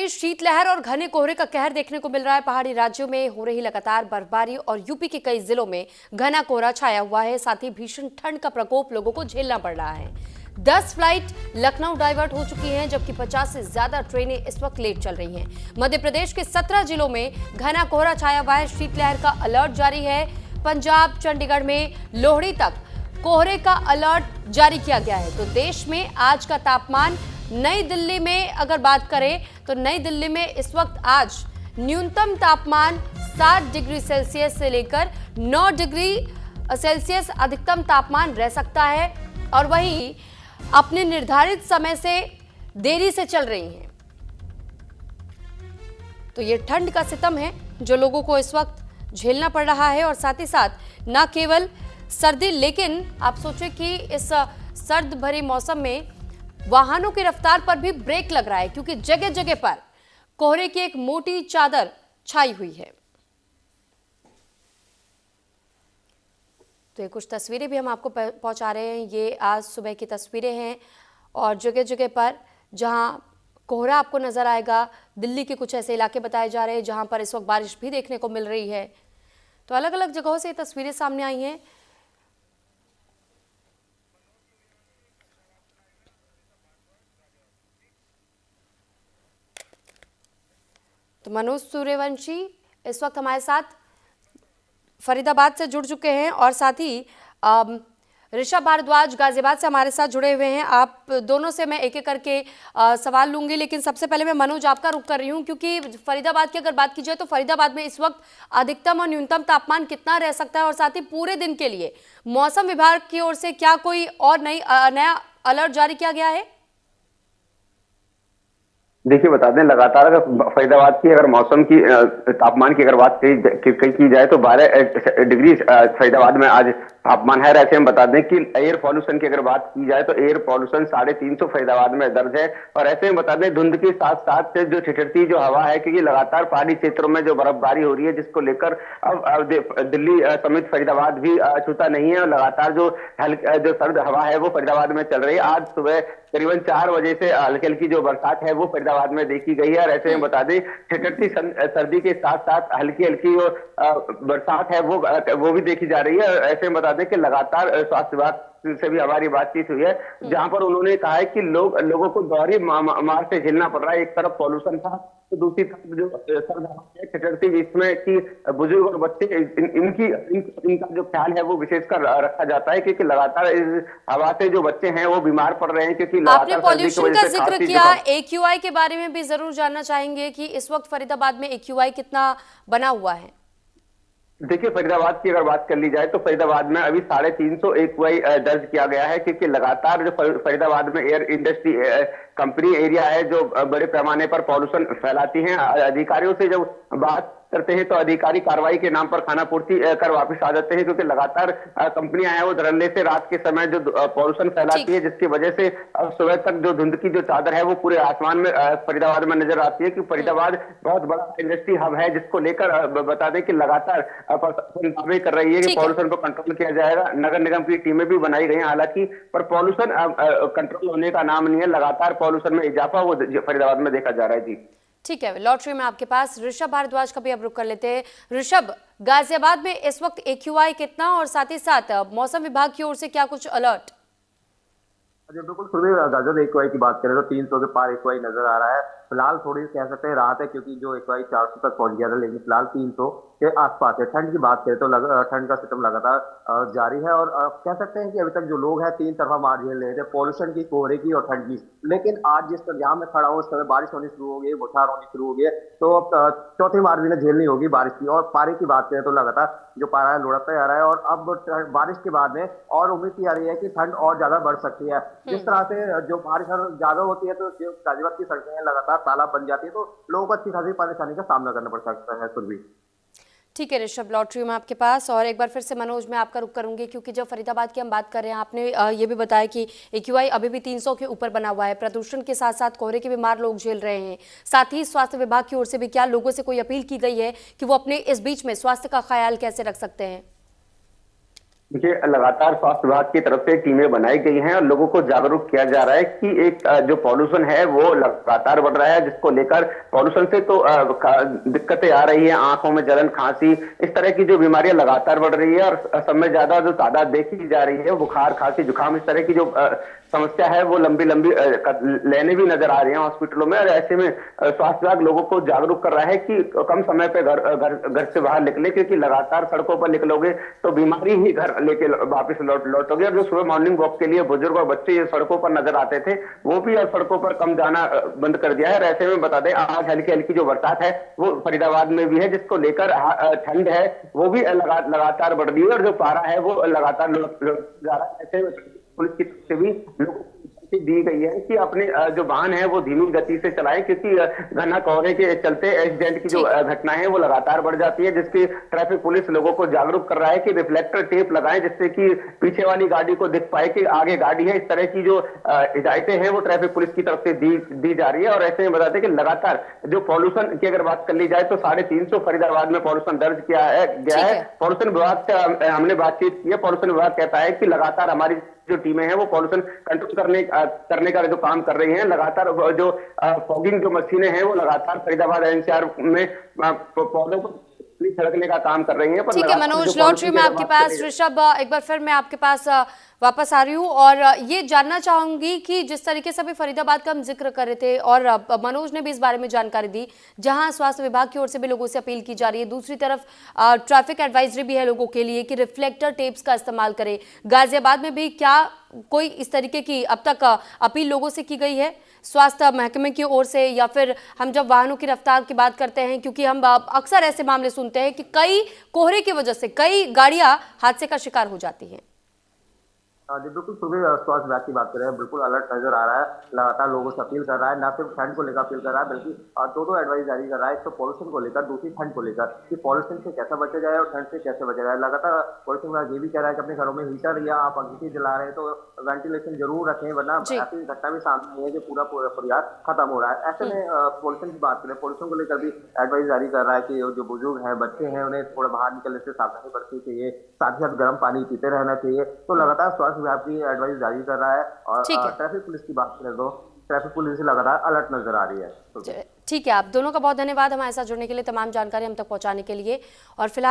शीतलहर और घने कोहरे का कहर देखने को मिल रहा है। पहाड़ी राज्यों में हो रही लगातार बर्फबारी और यूपी के कई जिलों में घना कोहरा छाया हुआ है। साथ ही भीषण ठंड का प्रकोप लोगों को झेलना पड़ रहा है। 10 फ्लाइट लखनऊ डाइवर्ट हो चुकी हैं, जबकि 50 से ज्यादा ट्रेनें इस वक्त लेट चल रही हैं। मध्य प्रदेश के 17 जिलों में घना कोहरा छाया हुआ है। शीतलहर का अलर्ट जारी है। पंजाब, चंडीगढ़ में लोहड़ी तक कोहरे का अलर्ट जारी किया गया है। तो देश में आज का तापमान, नई दिल्ली में अगर बात करें तो नई दिल्ली में इस वक्त आज न्यूनतम तापमान 7 डिग्री सेल्सियस से लेकर 9 डिग्री सेल्सियस अधिकतम तापमान रह सकता है, और वहीं अपने निर्धारित समय से देरी से चल रही हैं। तो ये ठंड का सितम है जो लोगों को इस वक्त झेलना पड़ रहा है। और साथ ही साथ न केवल सर्दी, लेकिन आप सोचें कि इस सर्द भरे मौसम में वाहनों की रफ्तार पर भी ब्रेक लग रहा है, क्योंकि जगह जगह पर कोहरे की एक मोटी चादर छाई हुई है। तो ये कुछ तस्वीरें भी हम आपको पहुंचा रहे हैं। ये आज सुबह की तस्वीरें हैं, और जगह जगह पर जहां कोहरा आपको नजर आएगा, दिल्ली के कुछ ऐसे इलाके बताए जा रहे हैं जहां पर इस वक्त बारिश भी देखने को मिल रही है। तो अलग अलग जगहों से ये तस्वीरें सामने आई हैं। तो मनोज सूर्यवंशी इस वक्त हमारे साथ फरीदाबाद से जुड़ चुके हैं, और साथ ही ऋषभ भारद्वाज गाजियाबाद से हमारे साथ जुड़े हुए हैं। आप दोनों से मैं एक एक करके सवाल लूंगी, लेकिन सबसे पहले मैं मनोज आपका रुख कर रही हूं, क्योंकि फरीदाबाद की अगर बात की जाए तो फरीदाबाद में इस वक्त अधिकतम और न्यूनतम तापमान कितना रह सकता है, और साथ ही पूरे दिन के लिए मौसम विभाग की ओर से क्या कोई और नया अलर्ट जारी किया गया है? देखिए, बता दें, लगातार अगर फरीदाबाद की अगर मौसम की तापमान की अगर बात की जाए तो 12 डिग्री फरीदाबाद में आज तापमान है। ऐसे हम बता दें कि एयर पॉल्यूशन की अगर बात की जाए तो एयर पॉल्यूशन 350 फरीदाबाद में दर्ज है। और ऐसे हम बता दें, धुंध के साथ साथ जो ठिठुरती जो हवा है, क्योंकि लगातार पहाड़ी क्षेत्रों में जो बर्फबारी हो रही है, जिसको लेकर अब दिल्ली समेत फरीदाबाद भी छूता नहीं है। और लगातार जो सर्द हवा है वो फरीदाबाद में चल रही है। आज सुबह करीबन 4 बजे से हल्की हल्की जो बरसात है वो फरीदाबाद में देखी गई है। और ऐसे में बता दें, ठिठुरती सर्दी के साथ साथ हल्की हल्की जो बरसात है वो भी देखी जा रही है। ऐसे में बता दें कि लगातार स्वास्थ्य विभाग से भी हमारी बातचीत हुई है, जहां पर उन्होंने कहा है कि लोगों को दोहरी मार से झेलना पड़ रहा है। एक तरफ पॉल्यूशन था, तो दूसरी तरफ जो सर्द हवा है, ठिठुरती, इसमें कि बुजुर्ग और बच्चे इनका जो ख्याल है वो विशेषकर रखा जाता है, क्योंकि लगातार इस हवा से जो बच्चे हैं वो बीमार पड़ रहे हैं। क्योंकि आपने पॉल्यूशन का जिक्र किया, AQI के बारे में भी जरूर जानना चाहेंगे कि इस वक्त फरीदाबाद में AQI कितना बना हुआ है? देखिए, फरीदाबाद की अगर बात कर ली जाए तो फरीदाबाद में अभी 350 AQI दर्ज किया गया है, क्योंकि लगातार जो फरीदाबाद में एयर इंडस्ट्री कंपनी एरिया है जो बड़े पैमाने पर पॉल्यूशन फैलाती हैं। अधिकारियों से जब बात करते हैं तो अधिकारी कार्रवाई के नाम पर खाना पूर्ति कर वापस आ जाते हैं, क्योंकि लगातार कंपनियां हैं वो धड़ल्ले से रात के समय जो पॉल्यूशन फैलाती है, जिसकी वजह से अब सुबह तक जो धुंध की जो चादर है वो पूरे आसमान में फरीदाबाद में नजर आती है। कि फरीदाबाद बहुत बड़ा इंडस्ट्री हब है, जिसको लेकर बता दें कि लगातार कार्रवाई कर रही है कि पॉल्यूशन को कंट्रोल किया जाएगा। नगर निगम की टीमें भी बनाई गई हैं हालांकि, पर पॉल्यूशन कंट्रोल होने का नाम नहीं है। लगातार पॉल्यूशन में इजाफा वो फरीदाबाद में देखा जा रहा है। जी ठीक है, लॉटरी में आपके पास ऋषभ भारद्वाज का भी अब रुख कर लेते हैं। ऋषभ, गाजियाबाद में इस वक्त AQI कितना, और साथ ही साथ मौसम विभाग की ओर से क्या कुछ अलर्ट? बिल्कुल, सुबह गाजर AQI की बात करें तो 300 के पार AQI नजर आ रहा है। फिलहाल थोड़ी कह सकते हैं राहत है, क्योंकि जो AQI 400 तक पहुंच गया था, लेकिन फिलहाल 300 के आसपास है। ठंड की बात करें तो ठंड का सिस्टम लगातार जारी है, और कह सकते हैं कि अभी तक जो लोग हैं 3 तरफा मार झेल रहे थे, पॉल्यूशन की, कोहरे की और ठंड की। लेकिन आज जिस जहां मैं खड़ा हूँ, उस समय बारिश होनी शुरू हो गई, बौछार होनी शुरू हो गई, तो अब चौथी मार भी झेलनी होगी बारिश की। और पारे की बात करें तो लगातार जो पारा है लुढ़कता जा रहा है, और अब बारिश के बाद में और उम्मीद की जा रही है कि ठंड और ज्यादा बढ़ सकती है। जिस तरह से जो बारिश ज्यादा होती है तो गाजियाबाद की सड़कें लगातार तालाब बन जाती है, तो लोगों को अच्छी खासी परेशानी का सामना करना पड़ सकता है। सुरभि, ठीक है ऋषभ, लॉटरी में आपके पास। और एक बार फिर से मनोज मैं आपका रुख करूंगी, क्योंकि जब फरीदाबाद की हम बात कर रहे हैं, आपने ये भी बताया कि AQI अभी भी 300 के ऊपर बना हुआ है। प्रदूषण के साथ साथ कोहरे के बीमार लोग झेल रहे हैं। साथ ही स्वास्थ्य विभाग की ओर से भी क्या लोगों से कोई अपील की गई है कि वो अपने इस बीच में स्वास्थ्य का ख्याल कैसे रख सकते हैं? देखिए, लगातार स्वास्थ्य विभाग की तरफ से टीमें बनाई गई हैं और लोगों को जागरूक किया जा रहा है कि एक जो पॉल्यूशन है वो लगातार बढ़ रहा है, जिसको लेकर पॉल्यूशन से तो दिक्कतें आ रही है, आंखों में जलन, खांसी, इस तरह की जो बीमारियां लगातार बढ़ रही है। और सब में ज्यादा जो तादाद देखी जा रही है, बुखार, खांसी, जुकाम, इस तरह की जो समस्या है वो लंबी लंबी लेने भी नजर आ रही है हॉस्पिटलों में। और ऐसे में स्वास्थ्य विभाग लोगों को जागरूक कर रहा है कि कम समय पे घर से बाहर निकले, क्योंकि लगातार सड़कों पर निकलोगे तो बीमारी ही घर लेके वापस लौटोगे। और जो सुबह मॉर्निंग वॉक के लिए बुजुर्ग और बच्चे ये सड़कों पर नजर आते थे, वो भी अब सड़कों पर कम जाना बंद कर दिया है। और ऐसे में बता दें, आज हल्की हल्की जो बरसात है वो फरीदाबाद में भी है, जिसको लेकर ठंड है वो भी लगातार बढ़ रही है और जो पारा है वो लगातार जा रहा है। ऐसे में पुलिस की तरफ से भी लोगों को दी गई है कि अपने जो वाहन है वो धीमी गति से चलाएं, क्योंकि घना कोहरे के चलते एक्सीडेंट की जो घटनाएं हैं वो लगातार बढ़ जाती है, जिसकी ट्रैफिक पुलिस लोगों को जागरूक कर रहा है कि रिफ्लेक्टर टेप लगाएं, जिससे कि पीछे वाली गाड़ी को दिख पाए कि आगे गाड़ी है। इस तरह की जो हिदायतें हैं वो ट्रैफिक पुलिस की तरफ से दी जा रही है। और ऐसे में बताते हैं कि लगातार जो पॉल्यूशन की अगर बात कर ली जाए तो 350 फरीदाबाद में पॉल्यूशन दर्ज किया गया है। पॉल्यूशन विभाग से हमने बातचीत की है। पॉल्यूशन विभाग कहता है कि लगातार हमारी जो टीमें हैं वो पॉल्यूशन कंट्रोल करने का जो काम कर रही हैं। लगातार जो फॉगिंग जो मशीनें हैं वो लगातार फरीदाबाद एनसीआर में पौधों को छिड़कने का काम कर रही हैं। पर ठीक है मनोज, लौट रही मैं आपके पास। ऋषभ, एक बार फिर मैं आपके पास वापस आ रही हूँ और ये जानना चाहूंगी कि जिस तरीके से अभी फरीदाबाद का हम जिक्र कर रहे थे और मनोज ने भी इस बारे में जानकारी दी, जहां स्वास्थ्य विभाग की ओर से भी लोगों से अपील की जा रही है, दूसरी तरफ ट्रैफिक एडवाइजरी भी है लोगों के लिए कि रिफ्लेक्टर टेप्स का इस्तेमाल करें। गाजियाबाद में भी क्या कोई इस तरीके की अब तक अपील लोगों से की गई है स्वास्थ्य महकमे की ओर से, या फिर हम जब वाहनों की रफ्तार की बात करते हैं, क्योंकि हम अक्सर ऐसे मामले सुनते हैं कि कई कोहरे की वजह से कई गाड़ियां हादसे का शिकार हो जाती हैं। जी बिल्कुल, सुबह स्वास्थ्य विभाग की बात करें, बिल्कुल अलर्ट नजर आ रहा है, लगातार लोगों से अपील कर रहा है, न सिर्फ ठंड को लेकर अपील कर रहा है बल्कि दो एडवाइस जारी कर रहा है। एक तो पॉल्यूशन को लेकर, दूसरी ठंड को लेकर कि पॉल्यूशन से कैसे बचा जाए और ठंड से कैसे बचा जाए। लगातार पॉल्यूशन विभाग ये भी कह रहा है कि अपने घरों में हीटर या आप अंगीठी जला रहे हैं तो वेंटिलेशन जरूर रखें, वरना ऐसी घटना भी सामने आई है कि पूरा परिवार खत्म हो रहा है। ऐसे में पॉल्यूशन की बात करें, पॉल्यूशन को लेकर भी एडवाइस जारी कर रहा है कि जो बुजुर्ग हैं, बच्चे हैं, उन्हें थोड़ा बाहर निकलने से सावधानी बरतनी चाहिए, साथ ही साथ गर्म पानी पीते रहना चाहिए। तो लगातार स्वास्थ्य विभाग की एडवाइस जारी कर रहा है। और ट्रैफिक पुलिस की बात करें तो ट्रैफिक पुलिस लगातार अलर्ट नजर आ रही है। ठीक है, आप दोनों का बहुत धन्यवाद हमारे साथ जुड़ने के लिए, तमाम जानकारी हम तक पहुंचाने के लिए। और फिलहाल